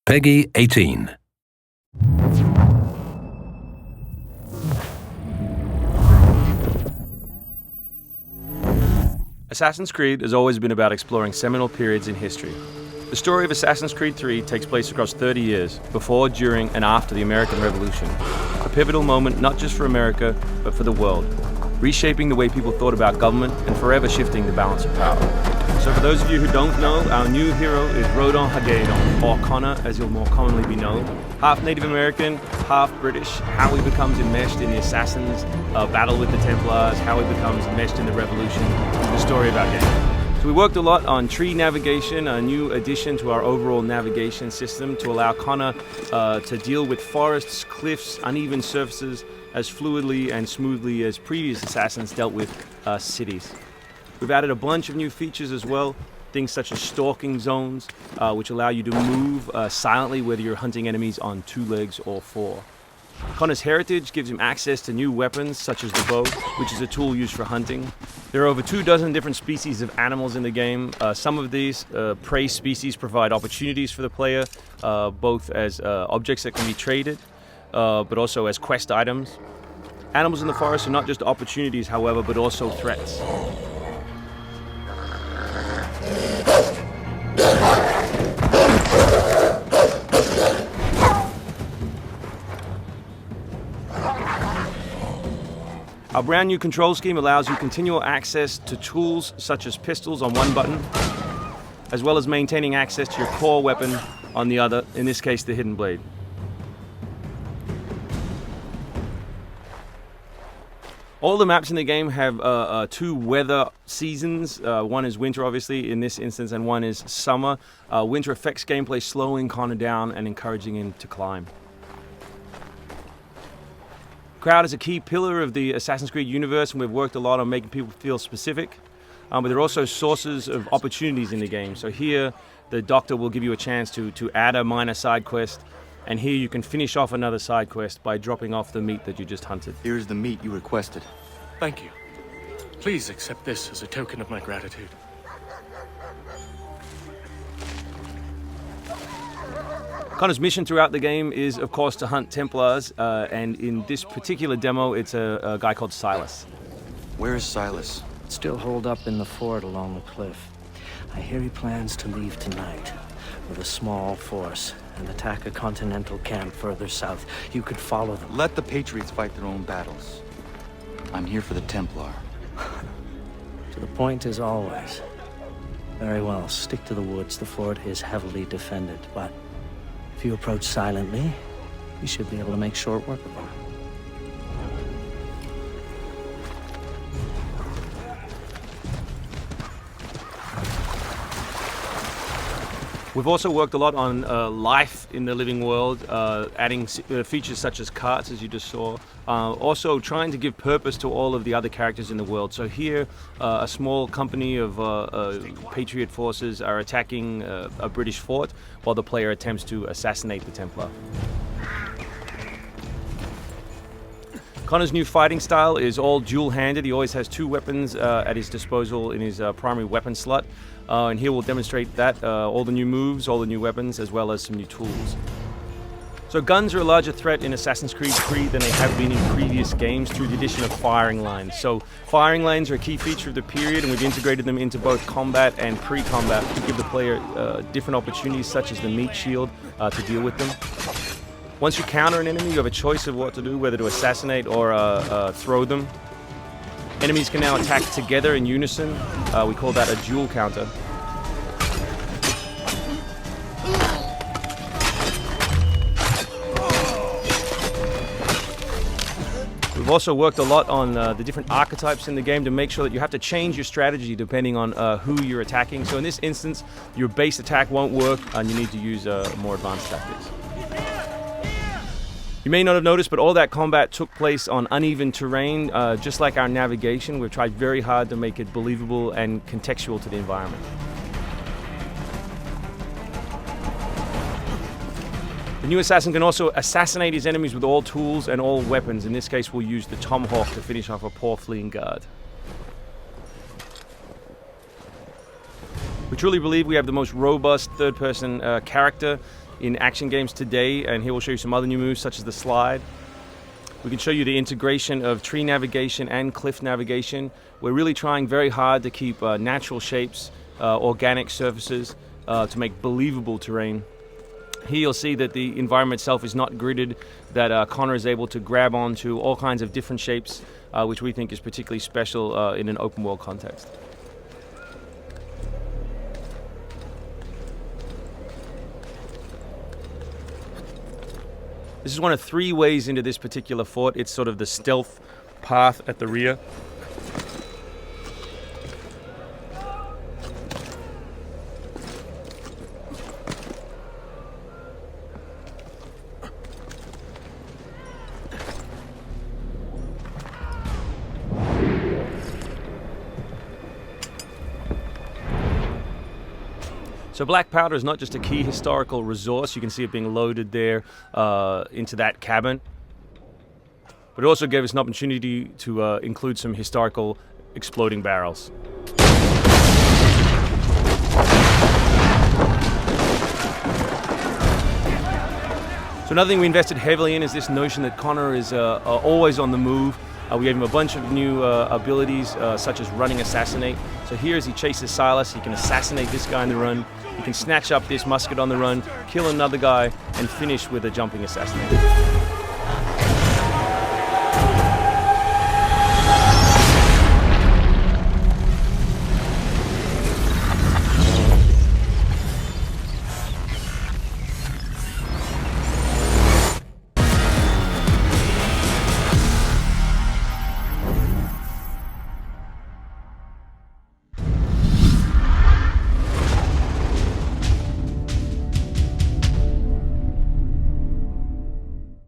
Peggy 18. Assassin's Creed has always been about exploring seminal periods in history. The story of Assassin's Creed 3 takes place across 30 years, before, during, and after the American Revolution. A pivotal moment not just for America, but for the world, reshaping the way people thought about government and forever shifting the balance of power. So for those of you who don't know, our new hero is Rodon Hagedon, or Connor as he'll more commonly be known. Half Native American, half British, how he becomes enmeshed in the Assassins' battle with the Templars, how he becomes enmeshed in the Revolution, the story of our game. So we worked a lot on tree navigation, a new addition to our overall navigation system to allow Connor to deal with forests, cliffs, uneven surfaces as fluidly and smoothly as previous Assassins dealt with cities. We've added a bunch of new features as well, things such as stalking zones, which allow you to move silently whether you're hunting enemies on 2 legs or 4. Connor's heritage gives him access to new weapons such as the bow, which is a tool used for hunting. There are over 24 different species of animals in the game. Some of these prey species provide opportunities for the player, both as objects that can be traded, but also as quest items. Animals in the forest are not just opportunities, however, but also threats. Our brand new control scheme allows you continual access to tools such as pistols on one button, as well as maintaining access to your core weapon on the other, in this case the hidden blade. All the maps in the game have 2 weather seasons. One is winter, obviously, in this instance, and one is summer. Winter affects gameplay, slowing Connor down and encouraging him to climb. Crowd is a key pillar of the Assassin's Creed universe, and we've worked a lot on making people feel specific. But there are also sources of opportunities in the game. So here, the doctor will give you a chance to add a minor side quest, and here you can finish off another side quest by dropping off the meat that you just hunted. Here is the meat you requested. Thank you. Please accept this as a token of my gratitude. Connor's mission throughout the game is, of course, to hunt Templars, and in this particular demo, it's a guy called Silas. Where is Silas? Still holed up in the fort along the cliff. I hear he plans to leave tonight with a small force and attack a continental camp further south. You could follow them. Let the Patriots fight their own battles. I'm here for the Templar. To the point as always. Very well, stick to the woods. The fort is heavily defended, but if you approach silently, you should be able to make short work of them. We've also worked a lot on life in the living world, adding features such as carts, as you just saw. Also trying to give purpose to all of the other characters in the world. So here, a small company of Patriot forces are attacking a British fort while the player attempts to assassinate the Templar. Connor's new fighting style is all dual-handed. He always has 2 weapons at his disposal in his primary weapon slot. And here we'll demonstrate that, all the new moves, all the new weapons, as well as some new tools. So guns are a larger threat in Assassin's Creed 3 than they have been in previous games through the addition of firing lines. So firing lines are a key feature of the period, and we've integrated them into both combat and pre-combat to give the player different opportunities, such as the meat shield, to deal with them. Once you counter an enemy, you have a choice of what to do, whether to assassinate or throw them. Enemies can now attack together in unison. We call that a dual counter. We've also worked a lot on the different archetypes in the game to make sure that you have to change your strategy depending on who you're attacking. So in this instance, your base attack won't work and you need to use more advanced tactics. You may not have noticed, but all that combat took place on uneven terrain, just like our navigation. We've tried very hard to make it believable and contextual to the environment. The new assassin can also assassinate his enemies with all tools and all weapons. In this case, we'll use the tomahawk to finish off a poor fleeing guard. We truly believe we have the most robust third-person character in action games today, and here we'll show you some other new moves such as the slide. We can show you the integration of tree navigation and cliff navigation. We're really trying very hard to keep natural shapes, organic surfaces, to make believable terrain. Here you'll see that the environment itself is not gridded, that Connor is able to grab onto all kinds of different shapes, which we think is particularly special in an open world context. This is one of 3 ways into this particular fort. It's sort of the stealth path at the rear. So black powder is not just a key historical resource. You can see it being loaded there into that cabin. But it also gave us an opportunity to include some historical exploding barrels. So another thing we invested heavily in is this notion that Connor is always on the move. We gave him a bunch of new abilities, such as running assassinate. So here as he chases Silas, he can assassinate this guy on the run. He can snatch up this musket on the run, kill another guy, and finish with a jumping assassinate.